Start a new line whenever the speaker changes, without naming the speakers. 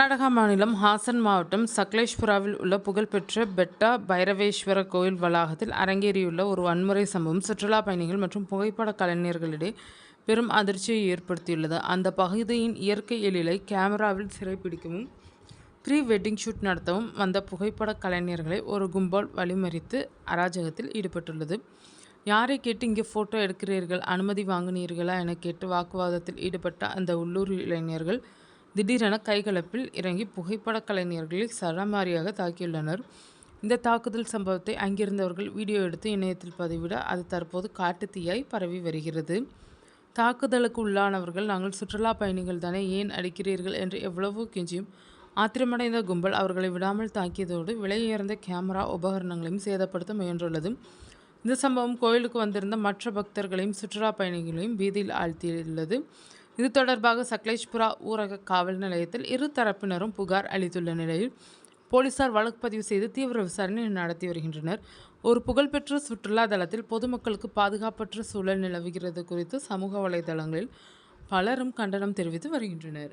கர்நாடகா மாநிலம் ஹாசன் மாவட்டம் சக்லேஷ்புராவில் உள்ள புகழ்பெற்ற பெட்டா பைரவேஸ்வர கோயில் வளாகத்தில் அரங்கேறியுள்ள ஒரு வன்முறை சம்பவம் சுற்றுலா பயணிகள் மற்றும் புகைப்பட கலைஞர்களிடையே பெரும் அதிர்ச்சியை ஏற்படுத்தியுள்ளது. அந்த பகுதியின் இயற்கை எழிலை கேமராவில் சிறைப்பிடிக்கவும் ப்ரீ வெட்டிங் ஷூட் நடத்தவும் வந்த புகைப்பட கலைஞர்களை ஒரு கும்பல் வழிமறித்து அராஜகத்தில் ஈடுபட்டுள்ளது. யாரை கேட்டு இங்கே ஃபோட்டோ எடுக்கிறீர்கள், அனுமதி வாங்கினீர்களா என கேட்டு வாக்குவாதத்தில் ஈடுபட்ட அந்த உள்ளூர் இளைஞர்கள் திடீரென கைகலப்பில் இறங்கி புகைப்பட கலைஞர்களை சரமாரியாக தாக்கியுள்ளனர். இந்த தாக்குதல் சம்பவத்தை அங்கிருந்தவர்கள் வீடியோ எடுத்து இணையத்தில் பதிவிட அது தற்போது காட்டுத்தீயாய் பரவி வருகிறது. தாக்குதலுக்கு உள்ளானவர்கள், நாங்கள் சுற்றுலா பயணிகள் தானே, ஏன் அடிக்கிறீர்கள் என்று எவ்வளவோ கெஞ்சியும் ஆத்திரமடைந்த கும்பல் அவர்களை விடாமல் தாக்கியதோடு விலையுயர்ந்த கேமரா உபகரணங்களையும் சேதப்படுத்த முயன்றுள்ளது. இந்த சம்பவம் கோயிலுக்கு வந்திருந்த மற்ற பக்தர்களையும் சுற்றுலா பயணிகளையும் பீதியில் ஆழ்த்தியுள்ளது. இது தொடர்பாக சக்லேஷ்புரா ஊரக காவல் நிலையத்தில் இரு தரப்பினரும் புகார் அளித்துள்ள நிலையில் போலீசார் வழக்கு பதிவு செய்து தீவிர விசாரணை நடத்தி வருகின்றனர். ஒரு புகழ்பெற்ற சுற்றுலா தலத்தில் பொதுமக்களுக்கு பாதுகாப்பற்ற சூழல் நிலவுகிறது குறித்து சமூக வலைதளங்களில் பலரும் கண்டனம் தெரிவித்து வருகின்றனர்.